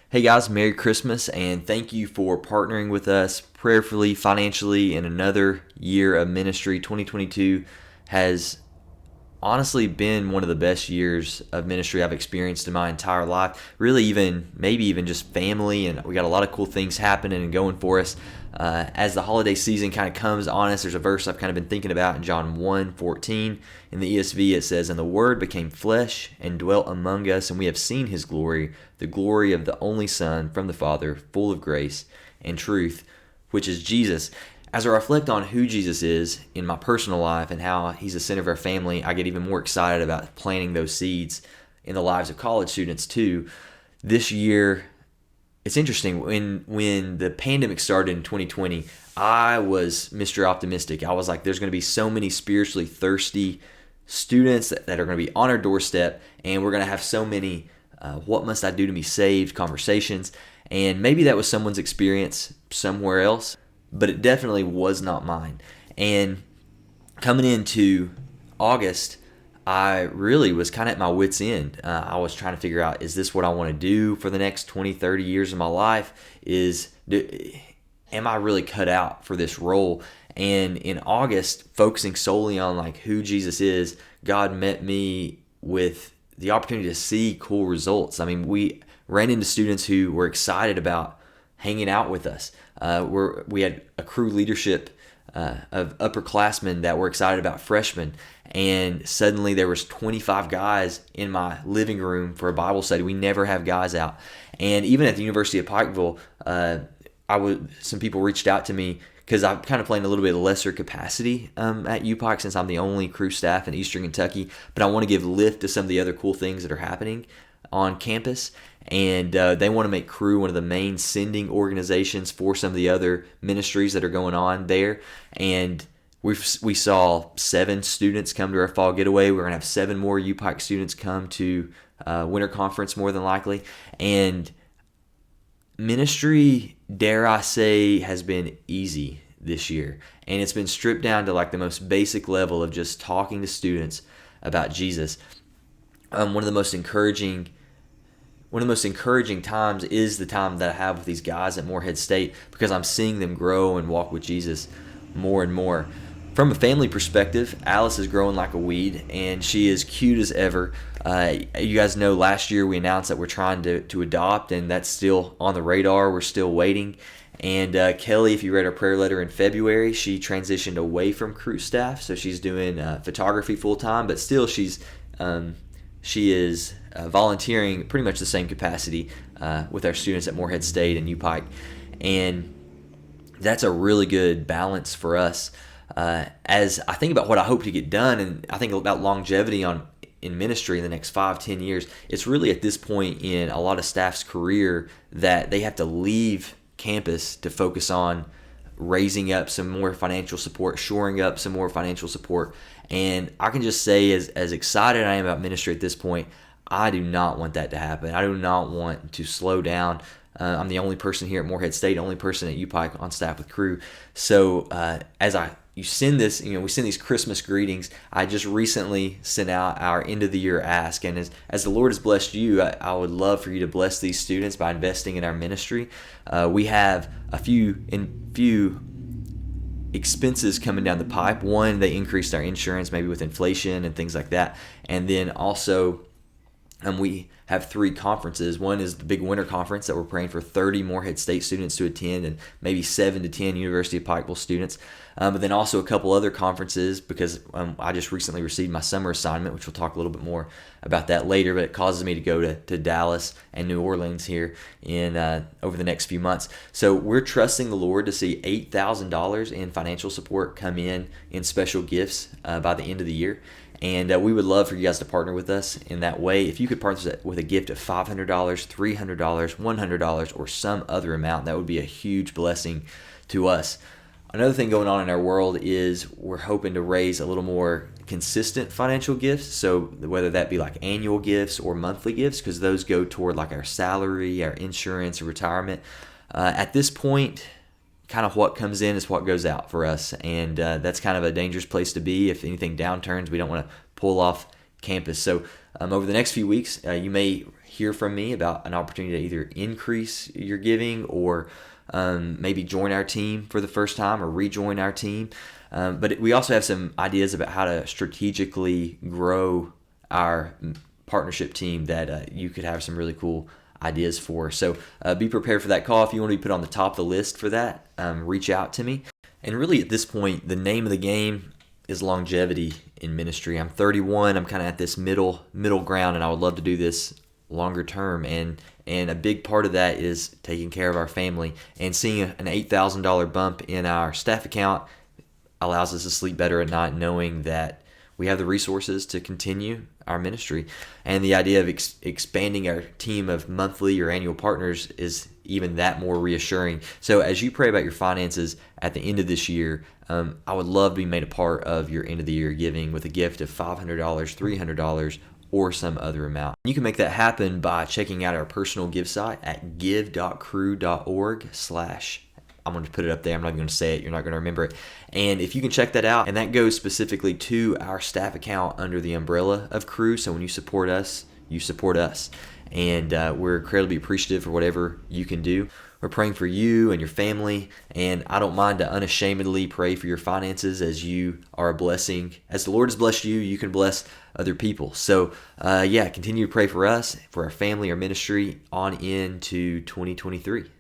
Hey guys, Merry Christmas and thank you for partnering with us prayerfully, financially in another year of ministry. 2022 has honestly been one of the best years of ministry I've experienced in my entire life. Really, even maybe even just family, and we got a lot of cool things happening and going for us. As the holiday season kind of comes on us, there's a verse I've kind of been thinking about in John 1:14. In the ESV, it says, "And the Word became flesh and dwelt among us, and we have seen His glory, the glory of the only Son from the Father, full of grace and truth," which is Jesus. As I reflect on who Jesus is in my personal life and how He's the center of our family, I get even more excited about planting those seeds in the lives of college students too. This year, it's interesting. When the pandemic started in 2020, I was Mr. Optimistic. I was like, there's going to be so many spiritually thirsty students that are going to be on our doorstep, and we're going to have so many what must I do to be saved conversations. And maybe that was someone's experience somewhere else, but it definitely was not mine. And coming into August, I really was kind of at my wit's end. I was trying to figure out, is this what I want to do for the next 20, 30 years of my life? Am I really cut out for this role? And in August, focusing solely on like who Jesus is, God met me with the opportunity to see cool results. I mean, we ran into students who were excited about hanging out with us. We had a crew leadership of upperclassmen that were excited about freshmen, and suddenly there was 25 guys in my living room for a Bible study. We never have guys out. And even at the University of Pikeville, some people reached out to me because I'm kind of playing a little bit lesser capacity at UPike since I'm the only crew staff in Eastern Kentucky, but I want to give lift to some of the other cool things that are happening on campus, and they want to make Crew one of the main sending organizations for some of the other ministries that are going on there. And we saw 7 students come to our fall getaway. We're going to have 7 more UPike students come to winter conference more than likely. And ministry, dare I say, has been easy this year. And it's been stripped down to like the most basic level of just talking to students about Jesus. One of the most encouraging times is the time that I have with these guys at Morehead State, because I'm seeing them grow and walk with Jesus more and more. From a family perspective, Alice is growing like a weed, and she is cute as ever. You guys know last year we announced that we're trying to adopt, and that's still on the radar. We're still waiting. And Kelly, if you read our prayer letter in February, she transitioned away from crew staff, so she's doing photography full time, but still she is volunteering pretty much the same capacity with our students at Morehead State and UPike. And that's a really good balance for us. As I think about what I hope to get done, and I think about longevity in ministry in the next 5-10 years, it's really at this point in a lot of staff's career that they have to leave campus to focus on raising up some more financial support, shoring up some more financial support. And I can just say, as excited I am about ministry at this point, I do not want that to happen. I do not want to slow down. I'm the only person here at Morehead State, only person at UPike on staff with Crew. So you send this, we send these Christmas greetings. I just recently sent out our end of the year ask, and as the Lord has blessed you, I would love for you to bless these students by investing in our ministry. We have a few expenses coming down the pipe. One, they increased our insurance, maybe with inflation and things like that, and then also we have 3 conferences. One is the big winter conference that we're praying for 30 Morehead State students to attend, and maybe 7 to 10 University of Pikeville students. But then also a couple other conferences, because I just recently received my summer assignment, which we'll talk a little bit more about that later. But it causes me to go to Dallas and New Orleans here in over the next few months. So we're trusting the Lord to see $8,000 in financial support come in special gifts by the end of the year. And we would love for you guys to partner with us in that way. If you could partner with a gift of $500, $300, $100, or some other amount, that would be a huge blessing to us. Another thing going on in our world is we're hoping to raise a little more consistent financial gifts. So whether that be like annual gifts or monthly gifts, because those go toward like our salary, our insurance, or retirement. At this point, kind of what comes in is what goes out for us, and that's kind of a dangerous place to be. If anything downturns, we don't want to pull off campus. So over the next few weeks, you may hear from me about an opportunity to either increase your giving or maybe join our team for the first time or rejoin our team. But we also have some ideas about how to strategically grow our partnership team that you could have some really cool ideas for. So be prepared for that call. If you want to be put on the top of the list for that, reach out to me. And really at this point, the name of the game is longevity in ministry. I'm 31. I'm kind of at this middle ground, and I would love to do this longer term. And a big part of that is taking care of our family, and seeing an $8,000 bump in our staff account allows us to sleep better at night, knowing that we have the resources to continue our ministry. And the idea of expanding our team of monthly or annual partners is even that more reassuring. So as you pray about your finances at the end of this year, I would love to be made a part of your end of the year giving with a gift of $500, $300, or some other amount. You can make that happen by checking out our personal give site at give.cru.org/ I'm going to put it up there. I'm not even going to say it. You're not going to remember it. And if you can check that out, and that goes specifically to our staff account under the umbrella of Cru. So when you support us, you support us. And we're incredibly appreciative for whatever you can do. We're praying for you and your family. And I don't mind to unashamedly pray for your finances, as you are a blessing. As the Lord has blessed you, you can bless other people. So continue to pray for us, for our family, our ministry on into 2023.